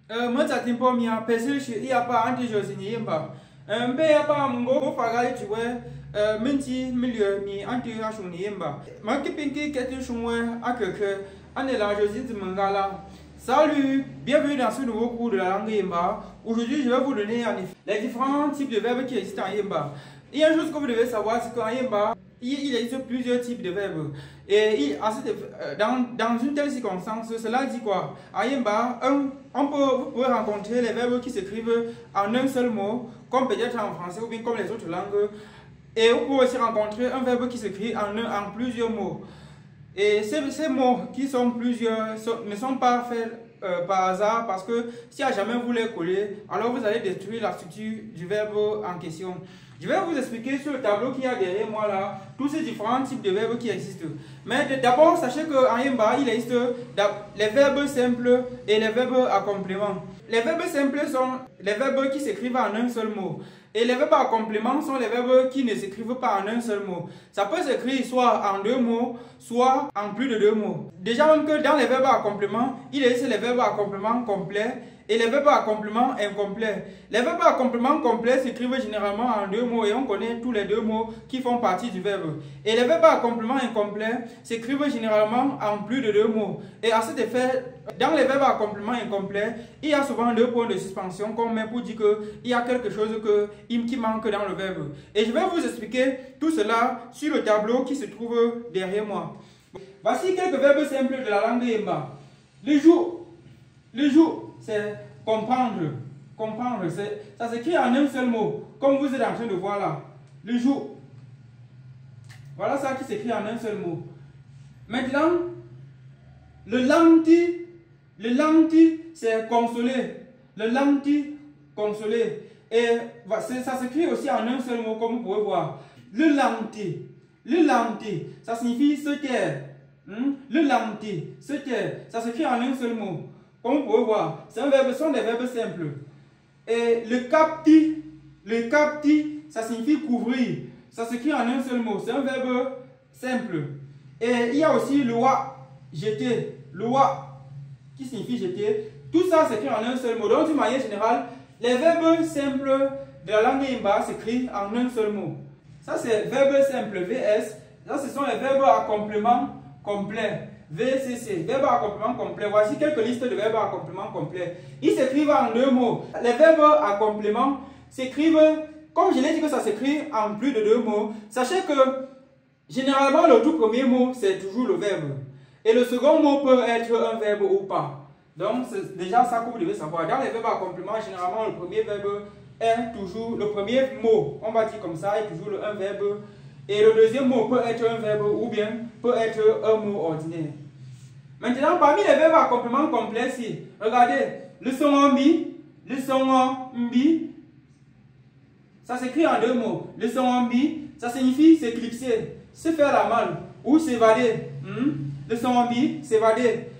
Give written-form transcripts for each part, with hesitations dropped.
Mata timpo mia pesil shi iya pa anti josi ni yimba. Mbe ya pa mungo faga itiwe minti milieu mi anti rashun ni yimba. Maki pinki keti shumwe akeke ane la josi mangala. Salut, bienvenue dans ce nouveau cours de la langue Yimba. Aujourd'hui, je vais vous donner les différents types de verbes qui existent en Yimba. Il y a une chose que vous devez savoir, c'est qu'en Yimba, il existe plusieurs types de verbes. Et dans une telle circonstance, cela dit quoi? En Yimba, vous pouvez rencontrer les verbes qui s'écrivent en un seul mot, comme peut-être en français ou bien comme les autres langues. Et vous pouvez aussi rencontrer un verbe qui s'écrit en plusieurs mots. Et ces mots qui sont plusieurs ne sont pas faits par hasard, parce que si à jamais vous les collez, alors vous allez détruire la structure du verbe en question. Je vais vous expliquer sur le tableau qu'il y a derrière moi là, tous ces différents types de verbes qui existent. Mais d'abord, sachez qu'en Yimba, il existe les verbes simples et les verbes à complément. Les verbes simples sont les verbes qui s'écrivent en un seul mot. Et les verbes à complément sont les verbes qui ne s'écrivent pas en un seul mot. Ça peut s'écrire soit en deux mots, soit en plus de deux mots. Déjà même que dans les verbes à complément, il existe les verbes à complément complets et les verbes à complément incomplets. Les verbes à complément complets s'écrivent généralement en deux mots et on connaît tous les deux mots qui font partie du verbe. Et les verbes à complément incomplets s'écrivent généralement en plus de deux mots. Et à cet effet, dans les verbes à complément incomplets, il y a souvent deux points de suspension qu'on met pour dire qu'il y a quelque chose qui manque dans le verbe. Et je vais vous expliquer tout cela sur le tableau qui se trouve derrière moi. Voici quelques verbes simples de la langue Yimba. Le jour, c'est comprendre. Comprendre, ça s'écrit en un seul mot, comme vous êtes en train de voir là. Le jour. Voilà ça qui s'écrit en un seul mot. Maintenant, le lenti, c'est consoler. Le lenti, consoler. Et ça s'écrit aussi en un seul mot, comme vous pouvez voir. Le lenti, ça signifie se taire. Le lenti, se taire, ça s'écrit en un seul mot. Comme vous pouvez voir, ce sont des verbes simples. Et le capti, ça signifie couvrir. Ça s'écrit en un seul mot. C'est un verbe simple. Et il y a aussi le wa, jeter. Le wa, qui signifie jeter. Tout ça s'écrit en un seul mot. Donc, d'une manière générale, les verbes simples de la langue Yimba s'écrivent en un seul mot. Ça, c'est verbe simple, VS. Ça, ce sont les verbes à complément complet. VCC, verbe à complément complet. Voici quelques listes de verbes à complément complet. Ils s'écrivent en deux mots. Les verbes à complément s'écrivent, comme je l'ai dit que ça s'écrit en plus de deux mots. Sachez que généralement le tout premier mot c'est toujours le verbe. Et le second mot peut être un verbe ou pas. Donc c'est déjà ça que vous devez savoir. Dans les verbes à complément, généralement le premier verbe est toujours, le premier mot, on va dire comme ça, est toujours un verbe. Et le deuxième mot peut être un verbe ou bien peut être un mot ordinaire. Maintenant, parmi les verbes à complément complet, regardez, le son en bi, le son en mbi, ça s'écrit en deux mots. Le son en bi, ça signifie s'éclipser, se faire la malle ou s'évader. Le son en bi, s'évader.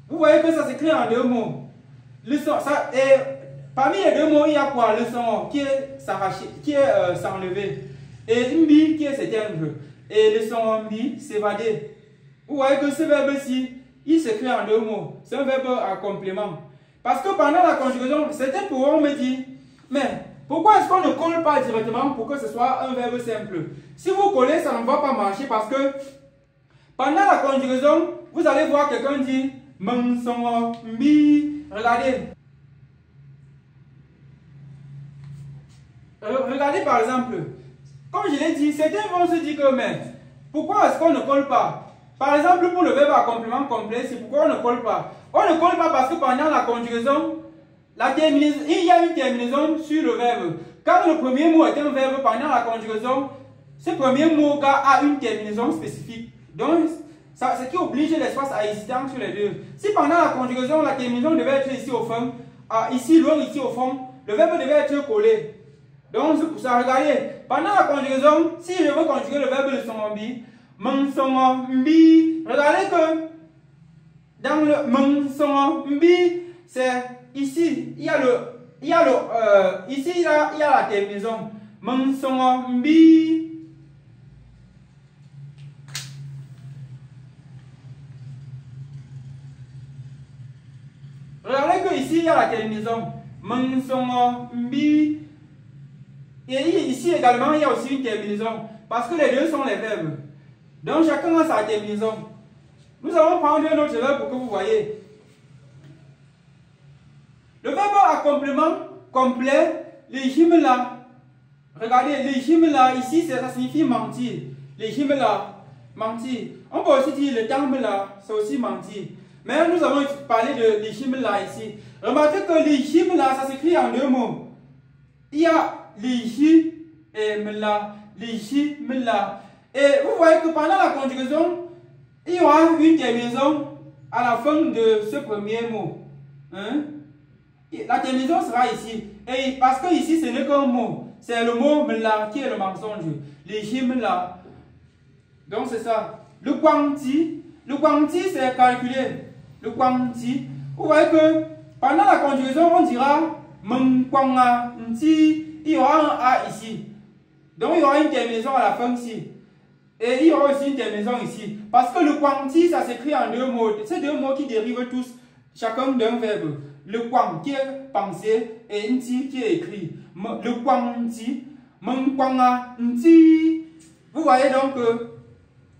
Vous voyez que ça s'écrit en deux mots. Le son, ça, et parmi les deux mots, il y a quoi? Le son qui est s'arracher, qui est s'enlever. Et mbi qui est s'éteindre. Et le son en bi, s'évader. Vous voyez que ce verbe-ci, il s'écrit en deux mots. C'est un verbe à complément. Parce que pendant la conjugaison, certains pourront me dire, mais pourquoi est-ce qu'on ne colle pas directement pour que ce soit un verbe simple? Si vous collez, ça ne va pas marcher parce que pendant la conjugaison, vous allez voir quelqu'un dire mbi. Regardez. Regardez par exemple. Comme je l'ai dit, certains vont se dire que mais pourquoi est-ce qu'on ne colle pas? Par exemple, pour le verbe à complément complet, c'est pourquoi on ne colle pas. On ne colle pas parce que pendant la conjugaison, il y a une terminaison sur le verbe. Quand le premier mot est un verbe pendant la conjugaison, ce premier mot a une terminaison spécifique. Donc, ce qui oblige l'espace à hésiter sur les deux. Si pendant la conjugaison, la terminaison devait être ici au fond, ici loin, ici au fond, le verbe devait être collé. Donc, c'est pour ça, regardez, pendant la conjugaison, si je veux conjuguer le verbe de son bi, regardez que dans le mbi, c'est ici, il y a la terminaison. Mbi. Regardez que que ici, il y a la terminaison. Et ici également, il y a aussi une terminaison. Parce que les deux sont les verbes. Donc, chacun a sa terminaison. Nous allons prendre un autre verbe pour que vous voyez. Le verbe à complément complet, le himla. Regardez, le himla, ici, ça signifie mentir. Le himla, mentir. On peut aussi dire le tambla, c'est aussi mentir. Mais nous allons parler de l'himla ici. Remarquez que l'himla, ça s'écrit en deux mots. Il y a l'him et mla. L'himla. Et vous voyez que pendant la conjugaison, il y aura une terminaison à la fin de ce premier mot. Hein? La terminaison sera ici. Et parce que ici, ce n'est qu'un mot. C'est le mot mla qui est le mensonge. L'himla. Donc c'est ça. Le quanti c'est calculé. Le quanti. Vous voyez que pendant la conjugaison, on dira mengkwanga nti. Il y aura un A ici. Donc il y aura une terminaison à la fin ici. Et il y aura aussi une terminaison ici. Parce que le quanti, ça s'écrit en deux mots. Ces deux mots qui dérivent tous, chacun d'un verbe. Le quang qui est pensé et nti qui est écrit. Le quanti, mengkwanga nti. Vous voyez donc que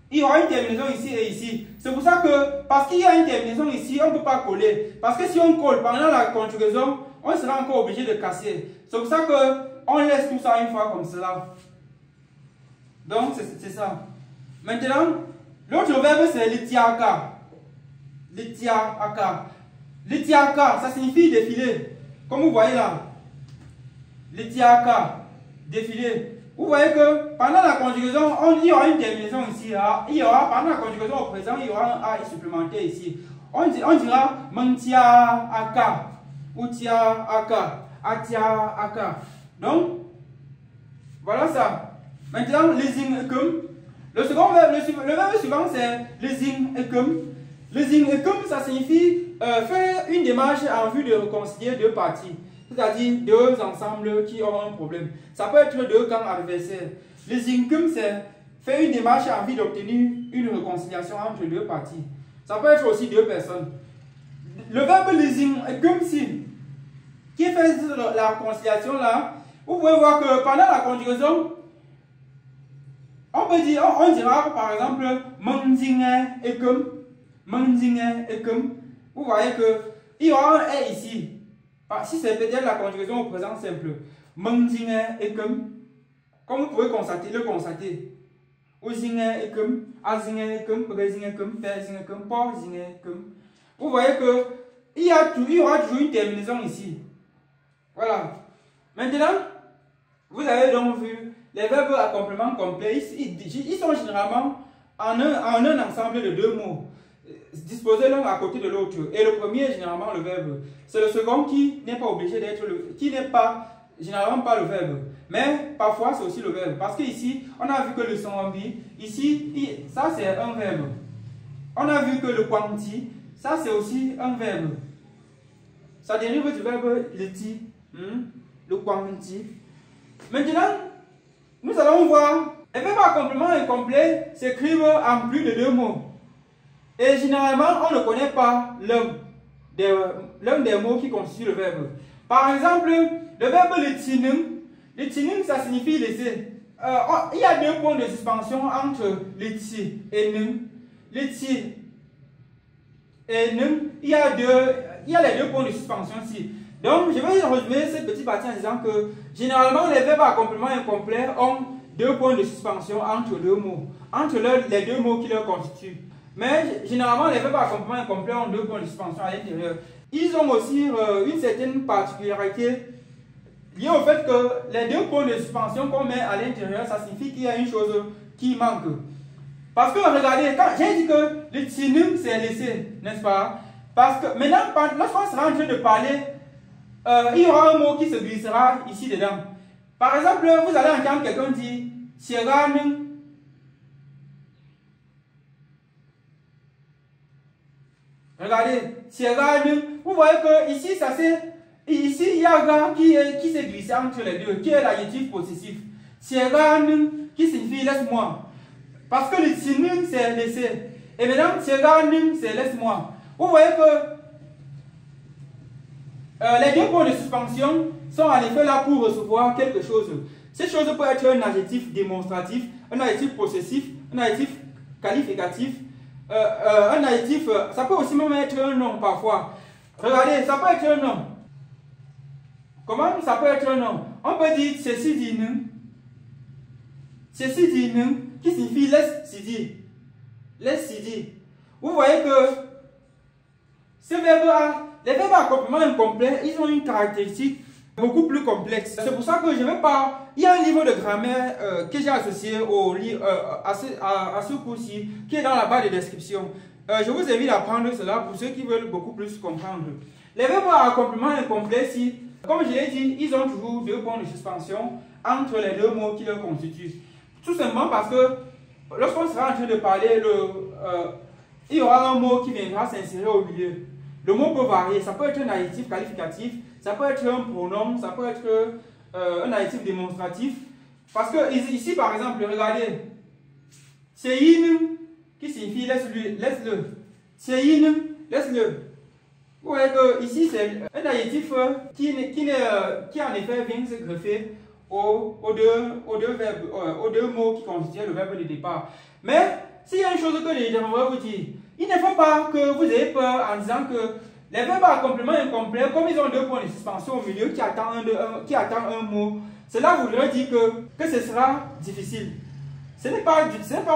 il y aura une terminaison ici et ici. C'est pour ça que, parce qu'il y a une terminaison ici, on ne peut pas coller. Parce que si on colle pendant la conjugaison, on sera encore obligé de casser. C'est pour ça qu'on laisse tout ça une fois comme cela. Donc, c'est ça. Maintenant, l'autre verbe, c'est l'itiaka. L'itiaka. L'itiaka, ça signifie défiler. Comme vous voyez là. L'itiaka, défiler. Vous voyez que pendant la conjugaison, il y aura une terminaison ici. Il y aura, pendant la conjugaison au présent, il y aura un A supplémentaire ici. On dira mentia aka, utia aka, atia aka. Donc, voilà ça. Maintenant, lezing ekum. Le verbe suivant, c'est lezing ekum. Lezing ekum, ça signifie faire une démarche en vue de réconcilier deux parties. C'est-à-dire deux ensembles qui ont un problème. Ça peut être deux camps adversaires. Lezing ekum, c'est faire une démarche en vue d'obtenir une réconciliation entre deux parties. Ça peut être aussi deux personnes. Le verbe lezing ekum, qui fait la réconciliation là, vous pouvez voir que pendant la conjugaison, on dira par exemple menzing ekum. Vous voyez que il y aura un E ici. Si c'est peut-être la conjugaison au présent simple. Menzing ekum. Comme vous pouvez le constater. Uzing ekum, azing ekum, brezing ekum, perzing ekum, porzing ekum. Vous voyez que il y aura toujours une terminaison ici. Voilà. Maintenant, vous avez donc vu les verbes à complément complet. Ils sont généralement en un ensemble de deux mots, disposés l'un à côté de l'autre. Et le premier est généralement le verbe. C'est le second qui n'est pas obligé d'être qui n'est pas généralement pas le verbe. Mais parfois c'est aussi le verbe. Parce qu'ici, on a vu que le sombi, ici, ça c'est un verbe. On a vu que le quanti, ça c'est aussi un verbe. Ça dérive du verbe leti, le quanti. Maintenant, nous allons voir, les verbes à complément incomplet s'écrivent en plus de deux mots. Et généralement, on ne connaît pas l'un des mots qui constitue le verbe. Par exemple, le verbe le ça signifie laisser. Il y a deux points de suspension entre leti et nung. Leti et nung, il y a les deux points de suspension ici. Donc, je vais résumer cette petite partie en disant que généralement, les verbes à complément incomplet ont deux points de suspension entre deux mots, entre les deux mots qui leur constituent. Mais généralement, les verbes à complément incomplet ont deux points de suspension à l'intérieur. Ils ont aussi une certaine particularité liée au fait que les deux points de suspension qu'on met à l'intérieur, ça signifie qu'il y a une chose qui manque. Parce que regardez, quand j'ai dit que le tinum c'est laissé, n'est-ce pas? Parce que maintenant, lorsqu'on sera en train de parler, il y aura un mot qui se glissera ici dedans. Par exemple, vous allez entendre quelqu'un dire Sieranung. Regardez, Sieranung. Vous voyez que ici, ici, il y a un gars qui s'est glissé entre les deux, qui est l'adjectif possessif. Sieranung, qui signifie laisse-moi. Parce que le sinung, c'est laisser. Et maintenant, Sieranung, c'est laisse-moi. Vous voyez que Les deux points de suspension sont en effet là pour recevoir quelque chose. Cette chose peut être un adjectif démonstratif, un adjectif possessif, un adjectif qualificatif, un adjectif, ça peut aussi même être un nom parfois. Regardez, ça peut être un nom. Comment ça peut être un nom? On peut dire ceci dit nous. Ceci dit nous, qui signifie laisse-si dire. Laisse-si dire. Vous voyez que ces verbes-là, les verbes à complément incomplet, ils ont une caractéristique beaucoup plus complexe. C'est pour ça que je ne vais pas... Il y a un livre de grammaire que j'ai associé à ce cours-ci, qui est dans la barre de description. Je vous invite à prendre cela pour ceux qui veulent beaucoup plus comprendre. Les verbes à complément incomplet, comme je l'ai dit, ils ont toujours deux points de suspension entre les deux mots qui le constituent. Tout simplement parce que lorsqu'on sera en train de parler, il y aura un mot qui viendra s'insérer au milieu. Le mot peut varier, ça peut être un adjectif qualificatif, ça peut être un pronom, ça peut être un adjectif démonstratif. Parce que ici, par exemple, regardez, c'est in qui signifie laisse-le. C'est in, laisse-le. Vous voyez que ici, c'est un adjectif qui en effet vient se greffer aux deux mots qui constituent le verbe de départ. Mais s'il y a une chose que j'aimerais vous dire, il ne faut pas que vous ayez peur en disant que les verbes à complément incomplet, comme ils ont deux points de suspension au milieu qui attend un mot, cela voudrait dire que ce sera difficile. Ce n'est pas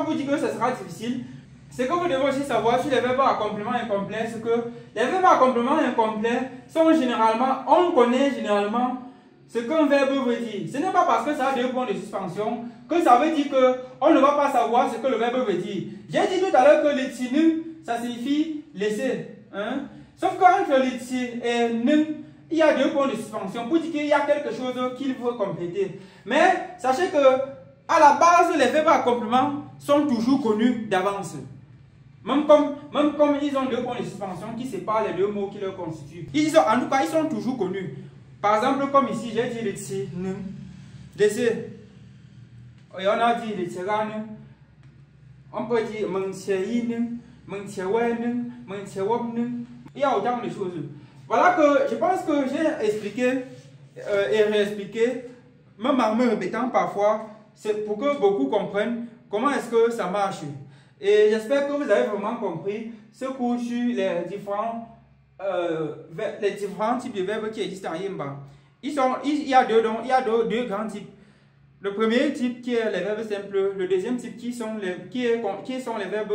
vous dire que ce sera difficile. Ce que vous devez aussi savoir sur les verbes à complément incomplet, c'est que les verbes à complément incomplet sont généralement, on connaît généralement ce qu'un verbe veut dire. Ce n'est pas parce que ça a deux points de suspension que ça veut dire qu'on ne va pas savoir ce que le verbe veut dire. J'ai dit tout à l'heure que le tinu, ça signifie laisser. Hein? Sauf qu'entre le ti et ne, il y a deux points de suspension pour dire qu'il y a quelque chose qu'il faut compléter. Mais sachez que à la base, les verbes à complément sont toujours connus d'avance. Même comme ils ont deux points de suspension qui séparent les deux mots qui le constituent. En tout cas, ils sont toujours connus. Par exemple, comme ici, j'ai dit le ti, ne, laisser. Et on a dit le tirane. On peut dire mon tierine, mon tierwen, mon tierwobne. Il y a autant de choses. Voilà que je pense que j'ai expliqué et réexpliqué, même en me répétant parfois, c'est pour que beaucoup comprennent comment est-ce que ça marche. Et j'espère que vous avez vraiment compris ce cours sur les différents types de verbes qui existent en Yimba. Il y a deux grands types. Le premier type qui est les verbes simples, le deuxième type qui sont les verbes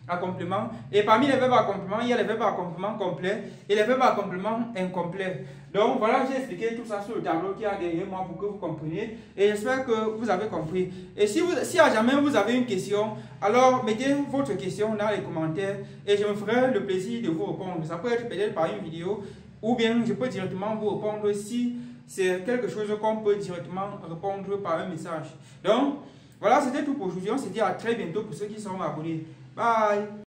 à complément. Et parmi les verbes à complément, il y a les verbes à complément complet et les verbes à complément incomplet. Donc voilà, j'ai expliqué tout ça sur le tableau qui est derrière moi pour que vous compreniez. Et j'espère que vous avez compris. Et si à jamais vous avez une question, alors mettez votre question dans les commentaires et je me ferai le plaisir de vous répondre. Ça peut être peut-être par une vidéo ou bien je peux directement vous répondre si c'est quelque chose qu'on peut directement répondre par un message. Donc voilà, c'était tout pour aujourd'hui. On se dit à très bientôt pour ceux qui sont abonnés. Bye!